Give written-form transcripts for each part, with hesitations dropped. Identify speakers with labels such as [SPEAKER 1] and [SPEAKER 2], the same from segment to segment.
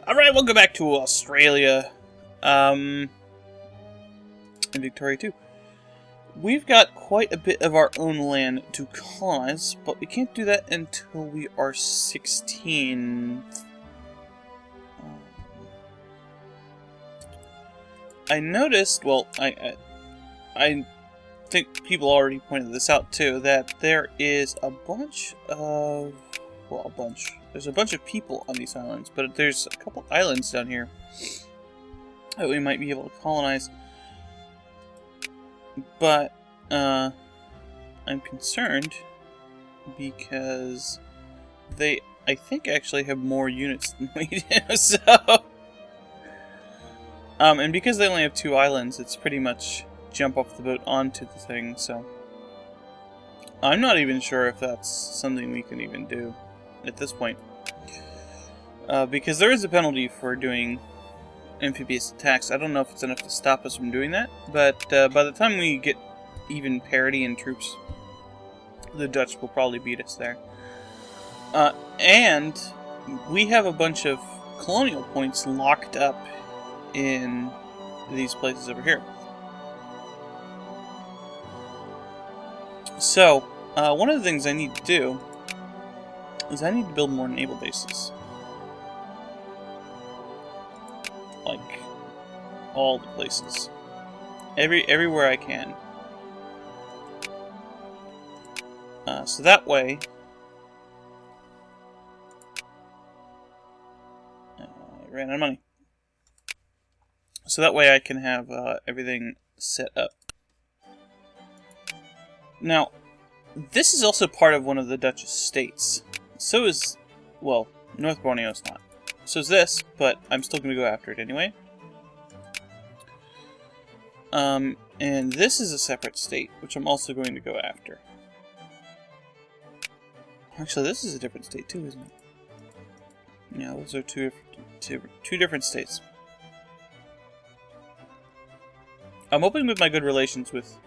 [SPEAKER 1] Alright, welcome back to Australia. In Victoria too. We've got quite a bit of our own land to colonize, but we can't do that until we are 16. I noticed, well, I think people already pointed this out too, that there is a bunch of, there's a bunch of people on these islands, but there's a couple islands down here that we might be able to colonize. But, I'm concerned because they, I think, actually have more units than we do, so... and because they only have 2 islands, it's pretty much jump off the boat onto the thing, so... I'm not even sure if that's something we can even do at this point. Because there is a penalty for doing amphibious attacks. I don't know if it's enough to stop us from doing that, but by the time we get even parity in troops, the Dutch will probably beat us there. And we have a bunch of colonial points locked up in these places over here. So, one of the things I need to do is I need to build more naval bases. Like, all the places. Everywhere I can. So that way... I ran out of money. So that way I can have everything set up. Now, this is also part of one of the Dutch estates. So is, well, North Borneo's not. So is this, but I'm still going to go after it anyway. And this is a separate state, which I'm also going to go after. Actually, this is a different state too, isn't it? Yeah, those are two different states. I'm hoping with my good relations with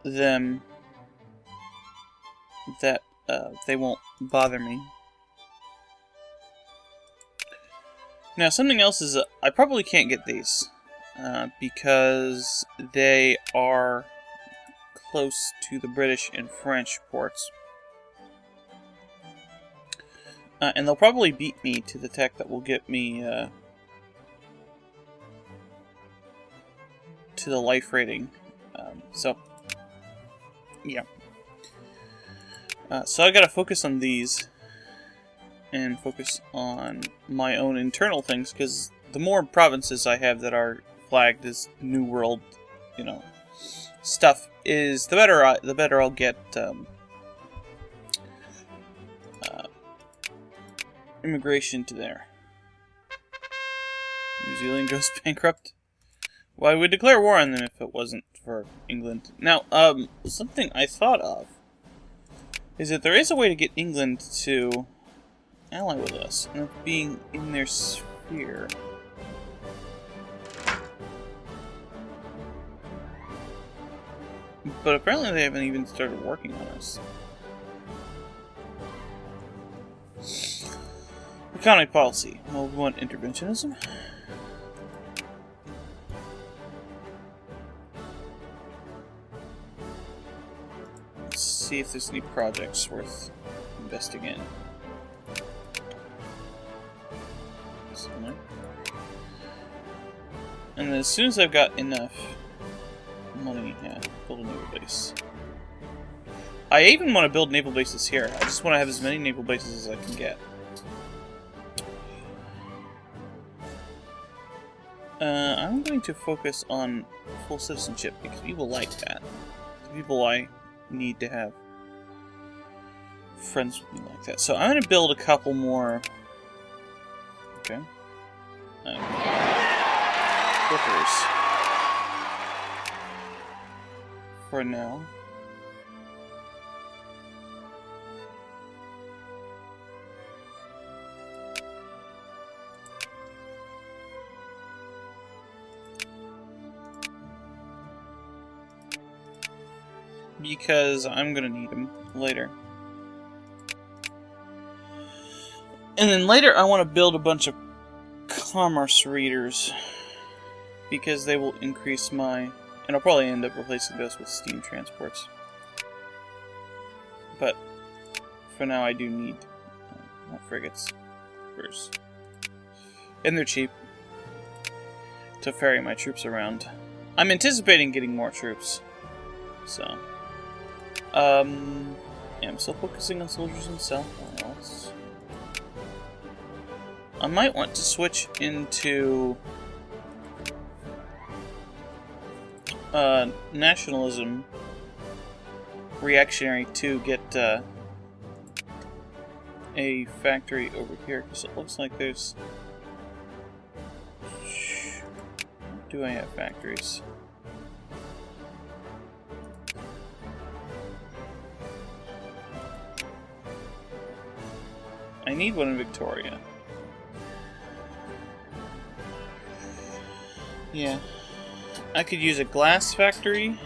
[SPEAKER 1] them that they won't bother me. Now, something else is I probably can't get these because they are close to the British and French ports. And they'll probably beat me to the tech that will get me to the life rating. So, yeah. So I gotta focus on these and focus on my own internal things, because the more provinces I have that are flagged as New World, you know, stuff, is the better I'll get immigration to there. New Zealand goes bankrupt. Well, I would declare war on them if it wasn't for England. Now, something I thought of is that there is a way to get England to ally with us, and of being in their sphere. But apparently they haven't even started working on us. Economic policy. Well, we want interventionism. Let's see if there's any projects worth investing in. Somewhere. And then as soon as I've got enough money, yeah, build a naval base. I even want to build naval bases here. I just want to have as many naval bases as I can get. I'm going to focus on full citizenship because people like that. The people I need to have friends with me like that. So I'm going to build a couple more. Okay. Clippers. For now. Because I'm gonna need them later. And then later I want to build a bunch of commerce readers, because they will increase my... And I'll probably end up replacing those with steam transports. But for now I do need frigates first. And they're cheap to ferry my troops around. I'm anticipating getting more troops. So... yeah, I'm still focusing on soldiers in South Wales. I might want to switch into nationalism reactionary to get a factory over here, because it looks like there's... Do I have factories? I need one in Victoria. Yeah. I could use a glass factory.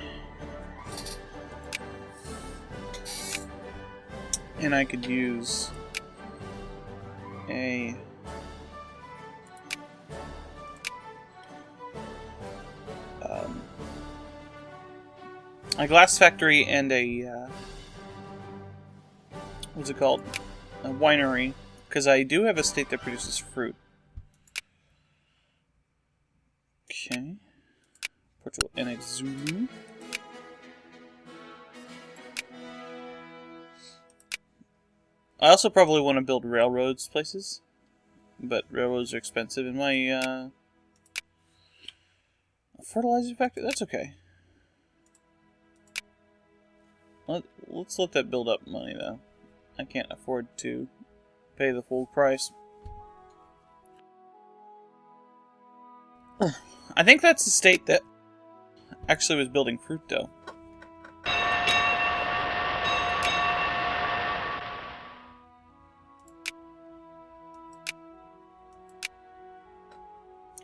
[SPEAKER 1] And I could use a glass factory and a what's it called? A winery, because I do have a state that produces fruit. Okay. Portugal annex Zulu. I also probably want to build railroads places, but railroads are expensive, and my fertilizer factory, that's okay. Let's let that build up money, though. I can't afford to pay the full price. I think that's the state that actually was building fruit, though.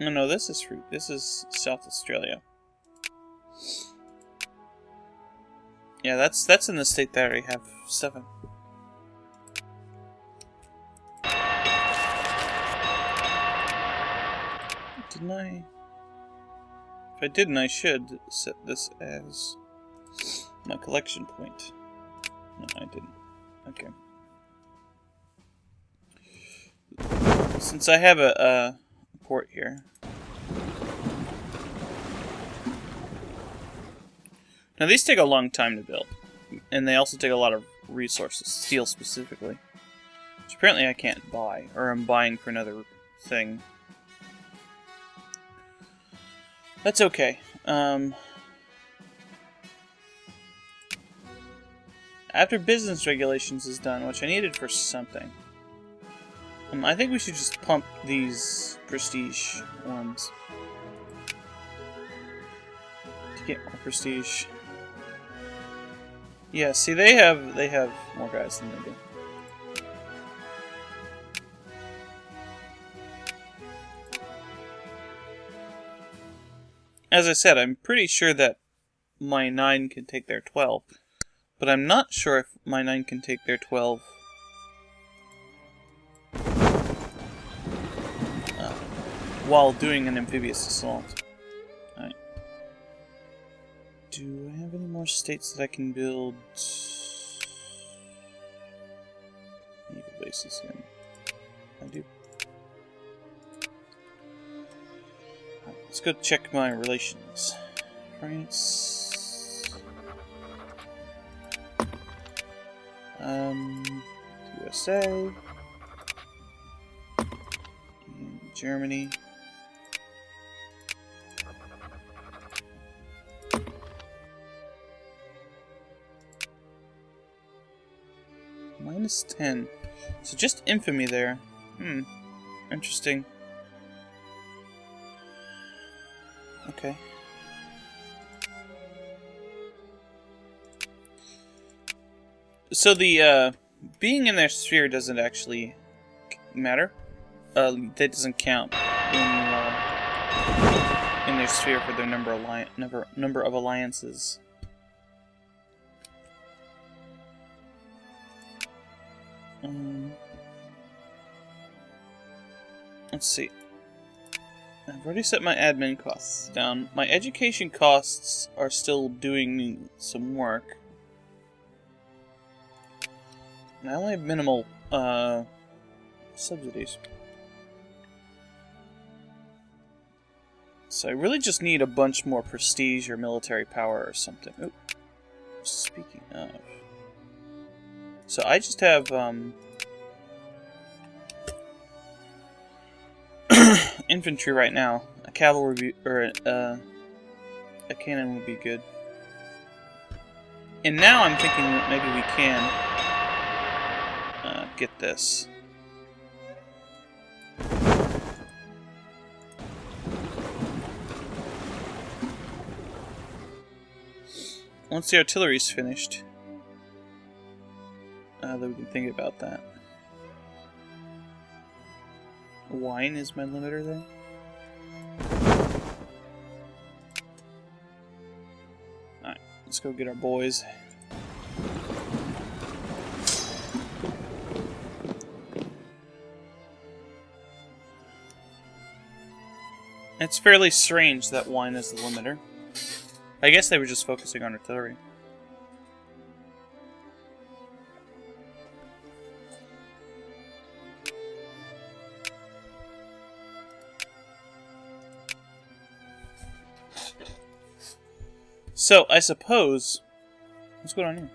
[SPEAKER 1] No, no, this is fruit. This is South Australia. Yeah, that's in the state that I already have stuff in. Didn't I? If I didn't, I should set this as my collection point. No, I didn't. Okay. Since I have a port here. Now these take a long time to build, and they also take a lot of resources, steel specifically, which apparently I can't buy, or I'm buying for another thing. That's okay. After business regulations is done, which I needed for something, I think we should just pump these prestige ones to get more prestige. Yeah, see, they have more guys than they do. As I said, I'm pretty sure that my 9 can take their 12, but I'm not sure if my 9 can take their 12 while doing an amphibious assault. Alright. Do I have any more states that I can build naval bases in? I do. Right, let's go check my relations. France. USA. And Germany. -10. So just infamy there. Interesting. Okay. So the being in their sphere doesn't actually matter. That doesn't count when you are in their sphere for their number of alliances. Let's see. I've already set my admin costs down. My education costs are still doing some work. And I only have minimal subsidies. So I really just need a bunch more prestige or military power or something. Oop. Speaking of... So I just have, infantry right now. A cavalry or a cannon would be good. And now I'm thinking that maybe we can get this. Once the artillery's finished, that we can think about that. Wine is my limiter there. Alright, let's go get our boys. It's fairly strange that wine is the limiter. I guess they were just focusing on artillery. So, I suppose... What's going on here?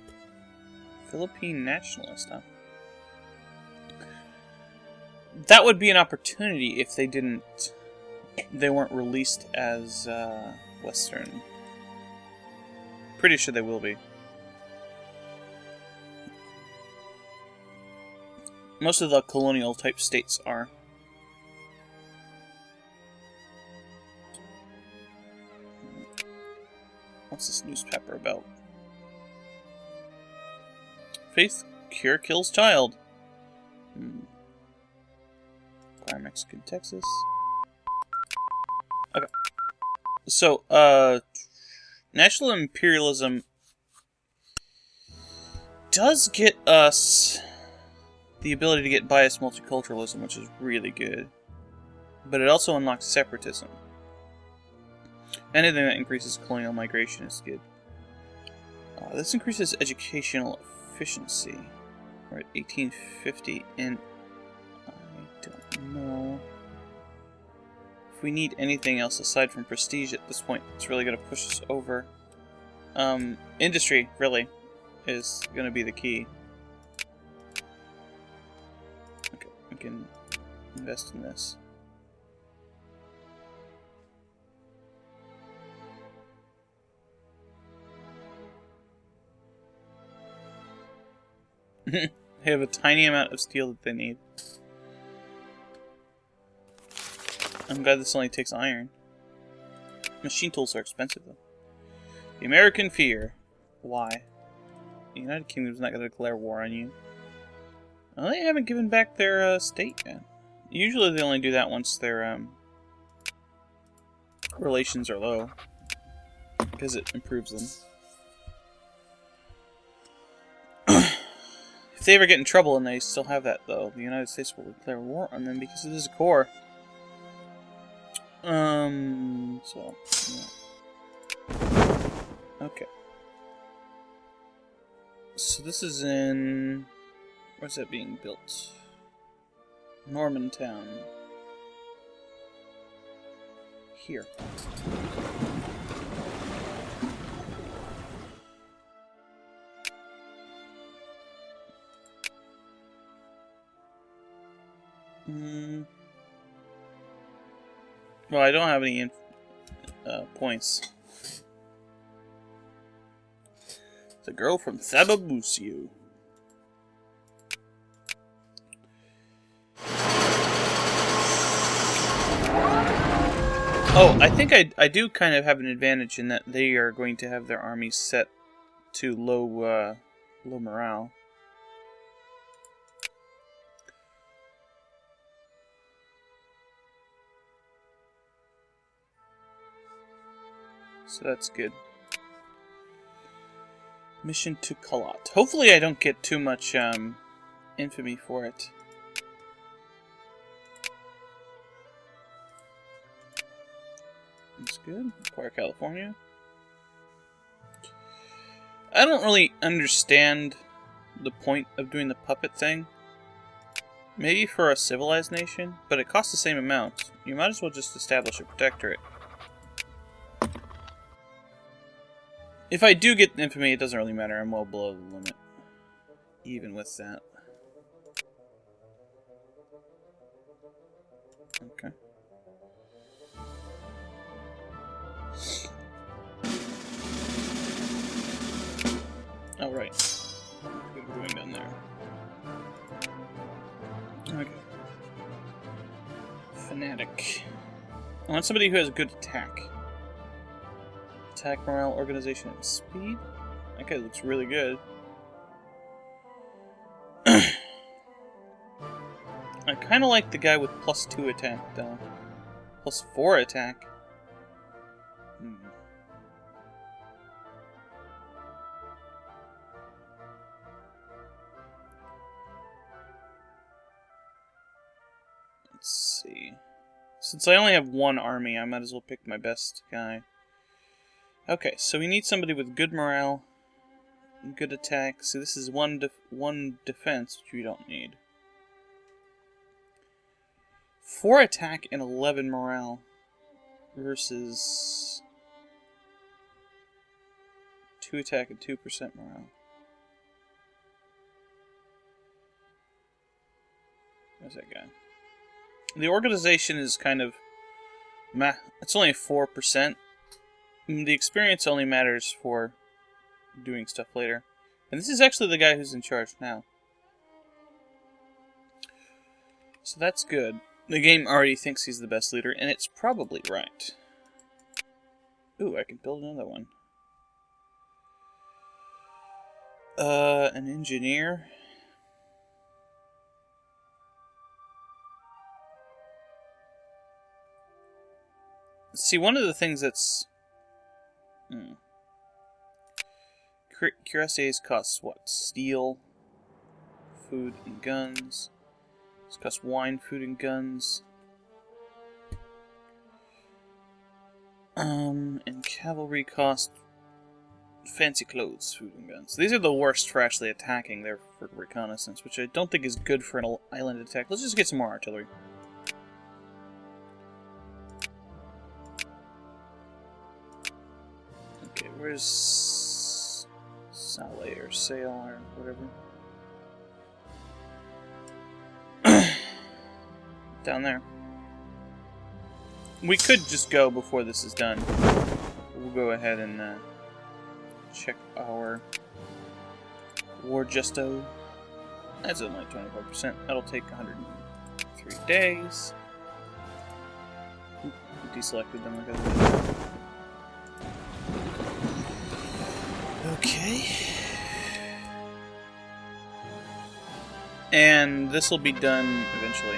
[SPEAKER 1] Philippine nationalist, huh? That would be an opportunity if they didn't... They weren't released as Western. Pretty sure they will be. Most of the colonial type states are. What's this newspaper about? Faith cure kills child. Acquire Mexican, Texas. Okay. So, national imperialism does get us the ability to get biased multiculturalism, which is really good. But it also unlocks separatism. Anything that increases colonial migration is good. This increases educational efficiency. We're at 1850, and I don't know if we need anything else aside from prestige at this point. It's really going to push us over. Industry, really, is going to be the key. Okay, we can invest in this. They have a tiny amount of steel that they need. I'm glad this only takes iron. Machine tools are expensive, though. The American fear. Why? The United Kingdom's not going to declare war on you. Well, they haven't given back their state yet. Usually they only do that once their relations are low, because it improves them. If they ever get in trouble and they still have that, though, the United States will declare war on them because it is a core. So, yeah. Okay. So this is in... Where's that being built? Normantown. Here. Well, I don't have any points. It's a girl from Thababusio. Oh, I think I do kind of have an advantage in that they are going to have their armies set to low morale. So that's good. Mission to Kalat. Hopefully I don't get too much infamy for it. That's good. Acquire California. I don't really understand the point of doing the puppet thing. Maybe for a civilized nation, but it costs the same amount. You might as well just establish a protectorate. If I do get infamy, it doesn't really matter. I'm well below the limit. Even with that. Okay. Oh, right. What are we doing down there? Okay. Fanatic. I want somebody who has good attack. Attack, morale, organization, and speed? That guy looks really good. I kind of like the guy with +2 attack, though. +4 attack. Let's see. Since I only have one army, I might as well pick my best guy. Okay, so we need somebody with good morale, good attack. So this is one defense, which we don't need. 4 attack and 11 morale versus 2 attack and 2% morale. Where's that guy? The organization is kind of meh. It's only 4%. The experience only matters for doing stuff later. And this is actually the guy who's in charge now. So that's good. The game already thinks he's the best leader, and it's probably right. Ooh, I can build another one. An engineer. See, one of the things that's... Cuirassiers costs what? Steel, food, and guns. This costs wine, food, and guns. And cavalry cost fancy clothes, food, and guns. These are the worst for actually attacking. They're for reconnaissance, which I don't think is good for an island attack. Let's just get some more artillery. Okay, where's Saleh or Sale or whatever? Down there. We could just go before this is done. We'll go ahead and check our war justo. That's only 25%. That'll take 103 days. Oop, deselected them. Okay. And this will be done eventually.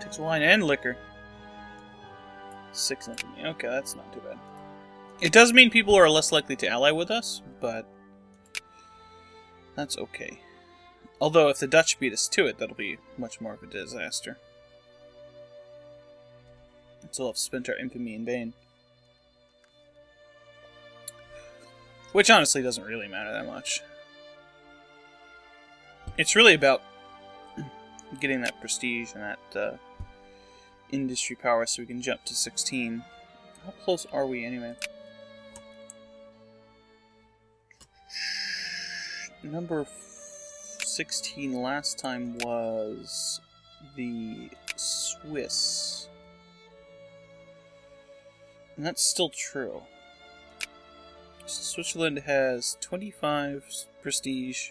[SPEAKER 1] Takes wine and liquor. 6 infamy. Okay, that's not too bad. It does mean people are less likely to ally with us, but that's okay. Although if the Dutch beat us to it, that'll be much more of a disaster. So we'll have spent our infamy in vain. Which honestly doesn't really matter that much. It's really about getting that prestige and that industry power so we can jump to 16. How close are we anyway? Number 16 last time was the Swiss. And that's still true. So Switzerland has 25 prestige,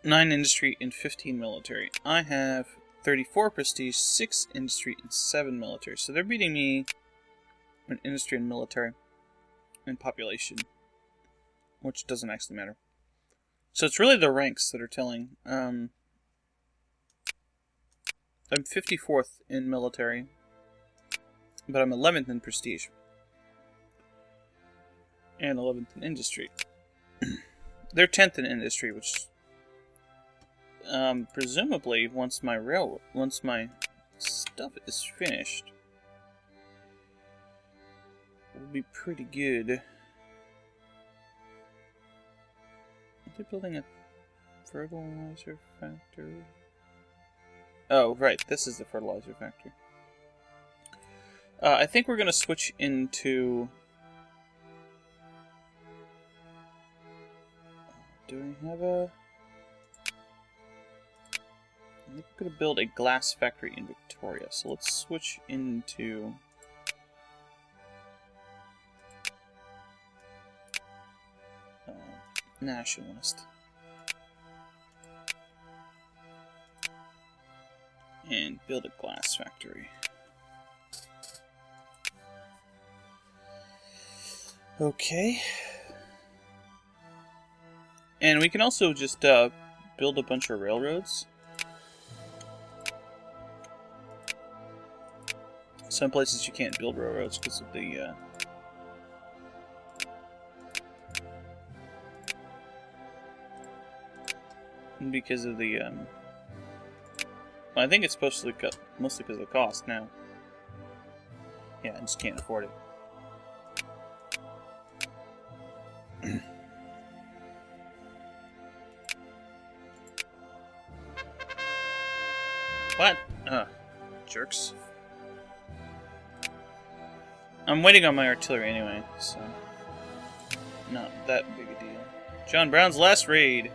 [SPEAKER 1] 9 industry, and 15 military. I have 34 prestige, 6 industry, and 7 military. So they're beating me in industry and military and population, which doesn't actually matter. So it's really the ranks that are telling. I'm 54th in military, but I'm 11th in prestige. And 11th in industry. They're 10th in industry, which presumably once my stuff is finished, it'll be pretty good. Are they building a fertilizer factory? Oh, right, this is the fertilizer factory. I think we're going to switch into... Do I have a... I think we're going to build a glass factory in Victoria, so let's switch into... nationalist. And build a glass factory. Okay. And we can also just build a bunch of railroads. Some places you can't build railroads because of the well, I think it's supposed to cut mostly because of the cost now. Yeah, I just can't afford it. What? Jerks. I'm waiting on my artillery anyway, so not that big a deal. John Brown's last raid.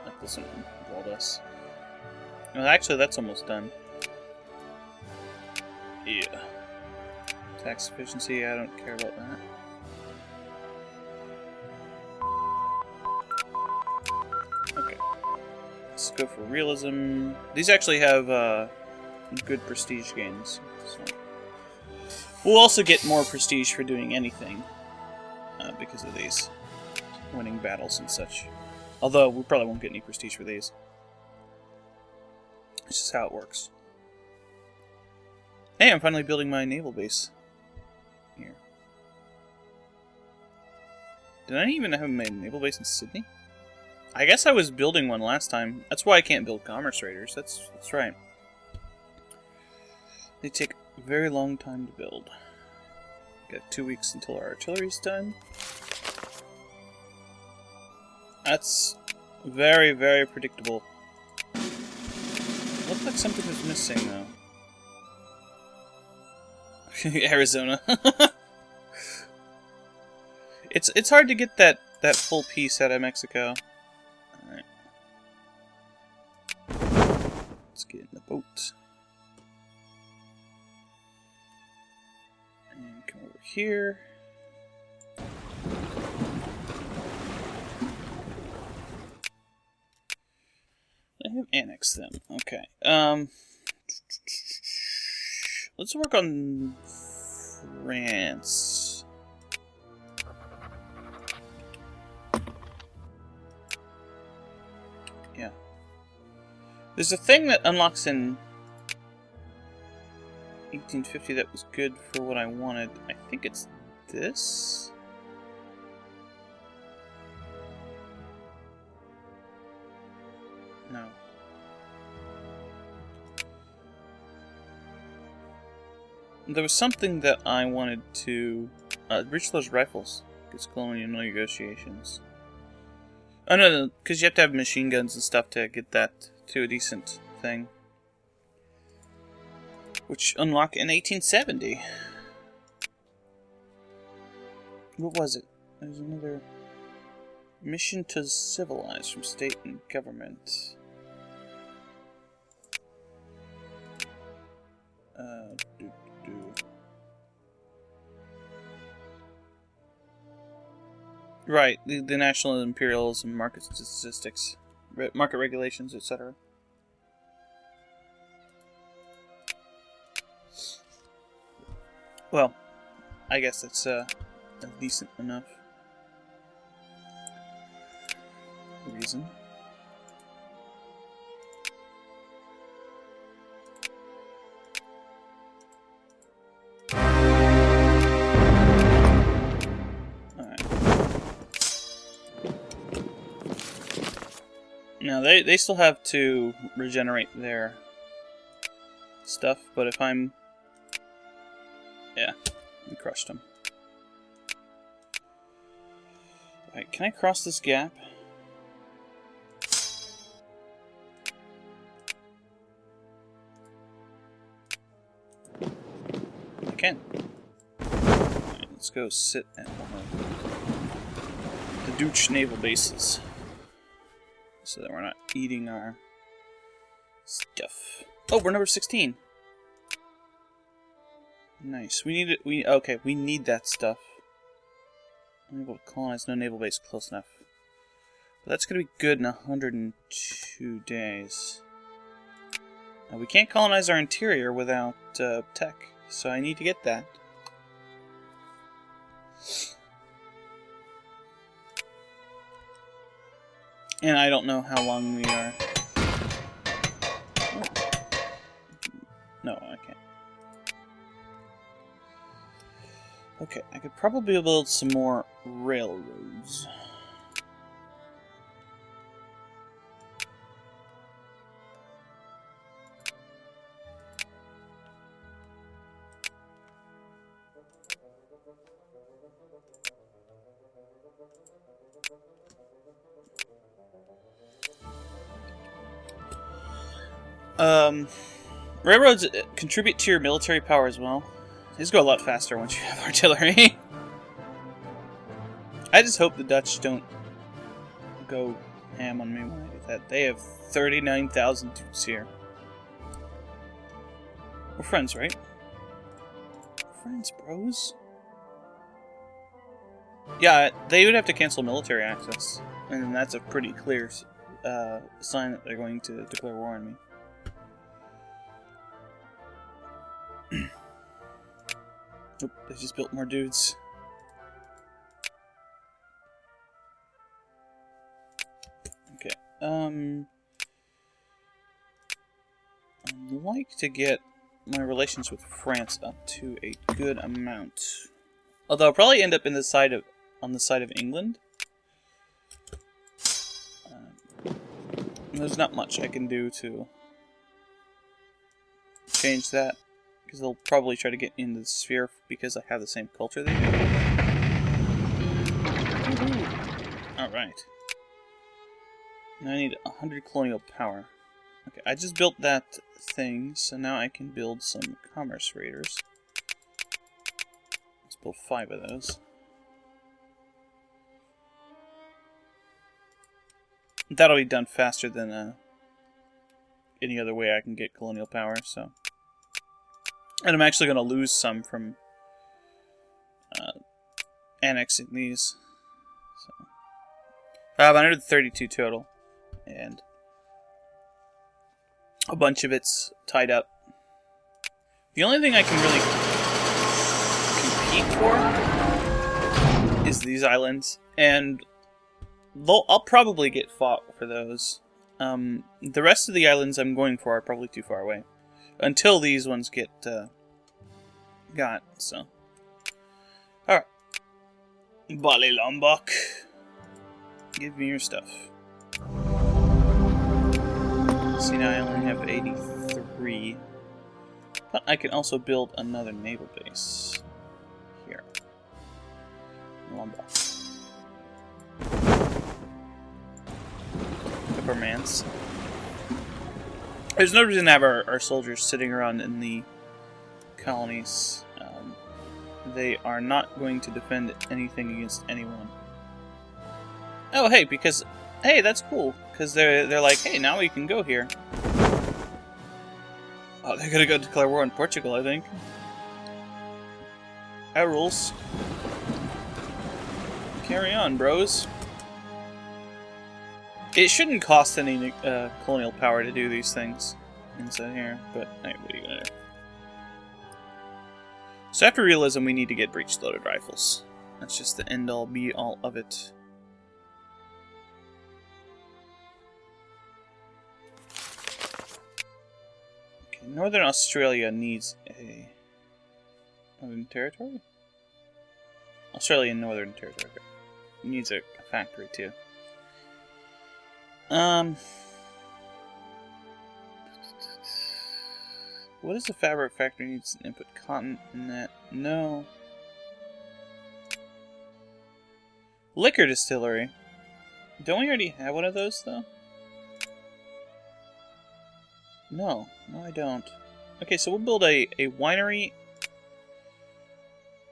[SPEAKER 1] That doesn't involve us. Well, actually, that's almost done. Yeah. Tax efficiency, I don't care about that. Okay. Let's go for realism. These actually have good prestige gains. So. We'll also get more prestige for doing anything because of these. Winning battles and such. Although, we probably won't get any prestige for these. It's just how it works. Hey, I'm finally building my naval base. Here. Did I even have my naval base in Sydney? I guess I was building one last time. That's why I can't build commerce raiders. That's right. They take a very long time to build. Got 2 weeks until our artillery's done. That's very, very predictable. Looks like something was missing, though. Arizona. It's hard to get that full piece out of Mexico. Alright. Let's get in the boat. And come over here. I have annexed them. Okay. Let's work on France. Yeah. There's a thing that unlocks in 1850 that was good for what I wanted. I think it's this. No. There was something that I wanted to reach those rifles. It's colonial negotiations. Oh no, because you have to have machine guns and stuff to get that to a decent thing. Which unlock in 1870. What was it? There's another mission to civilize from state and government. Right, the national imperialism, market statistics, market regulations, etc. Well, I guess that's decent enough reason. Now, they still have to regenerate their stuff, but if I'm... Yeah, we crushed them. Alright, can I cross this gap? I can. Alright, let's go sit at one of the Dutch naval bases, so that we're not eating our stuff. Oh, we're number 16. Nice. We need it. Okay. We need that stuff. Unable to colonize, no naval base close enough. But that's gonna be good in 102 days. We can't colonize our interior without tech, so I need to get that. And I don't know how long we are. Oh. No, I can't. Okay, I could probably build some more railroads. Railroads contribute to your military power as well. These go a lot faster once you have artillery. I just hope the Dutch don't go ham on me when I do that. They have 39,000 troops here. We're friends, right? We're friends, bros. Yeah, they would have to cancel military access. And that's a pretty clear sign that they're going to declare war on me. Oop, they just built more dudes. Okay, I'd like to get my relations with France up to a good amount. Although I'll probably end up on the side of England. There's not much I can do to change that, because they'll probably try to get into the sphere because I have the same culture they do. Alright. Now I need 100 colonial power. Okay, I just built that thing, so now I can build some commerce raiders. Let's build 5 of those. That'll be done faster than any other way I can get colonial power, so... And I'm actually going to lose some from annexing these. So 532 total. And a bunch of it's tied up. The only thing I can really compete for is these islands. And I'll probably get fought for those. The rest of the islands I'm going for are probably too far away. Until these ones get got, so. Alright. Bali Lombok. Give me your stuff. See, now I only have 83. But I can also build another naval base. Here. Lombok. Peppermans. There's no reason to have our soldiers sitting around in the colonies. They are not going to defend anything against anyone. Oh, hey, because... Hey, that's cool. Because they're like, hey, now we can go here. Oh, they're gonna go declare war on Portugal, I think. That rules. Carry on, bros. It shouldn't cost any colonial power to do these things inside here, but hey, what are you gonna do? So after realism, we need to get breech-loaded rifles. That's just the end-all, be-all of it. Okay, Northern Australia needs a... Northern Territory? Australian Northern Territory. It needs a factory, too. What is the fabric factory needs to input? Cotton in that? No. Liquor distillery. Don't we already have one of those, though? No. No, I don't. Okay, so we'll build a winery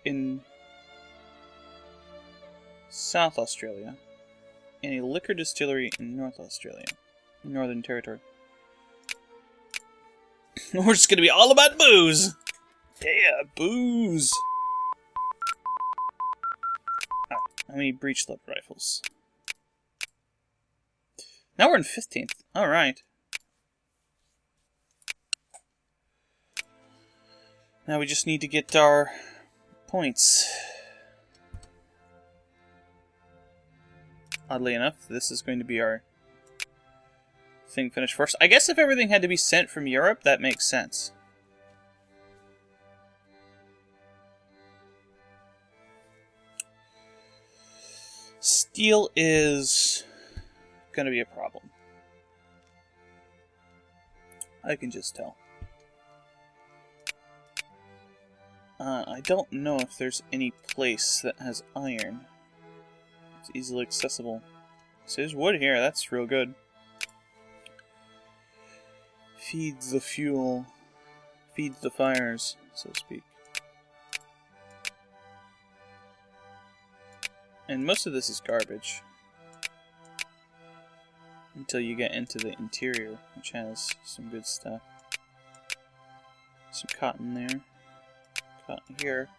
[SPEAKER 1] in South Australia and a liquor distillery in North Australia. Northern Territory. We're just gonna be all about booze! Yeah, booze! Alright, how many breech-load rifles? Now we're in 15th. Alright. Now we just need to get our points. Oddly enough, this is going to be our thing finished first. I guess if everything had to be sent from Europe, that makes sense. Steel is going to be a problem. I can just tell. I don't know if there's any place that has iron. It's easily accessible. So there's wood here, that's real good. Feeds the fuel. Feeds the fires, so to speak. And most of this is garbage. Until you get into the interior, which has some good stuff. Some cotton there. Cotton here.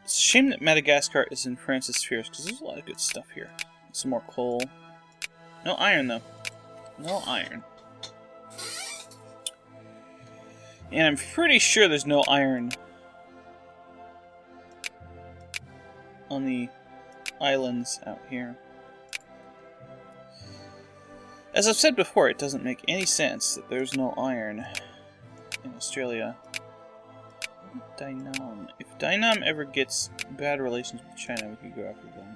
[SPEAKER 1] It's a shame that Madagascar is in France's spheres, because there's a lot of good stuff here. Some more coal. No iron, though. No iron. And I'm pretty sure there's no iron on the islands out here. As I've said before, it doesn't make any sense that there's no iron in Australia. Dynam. If Dynam ever gets bad relations with China, we could go after them.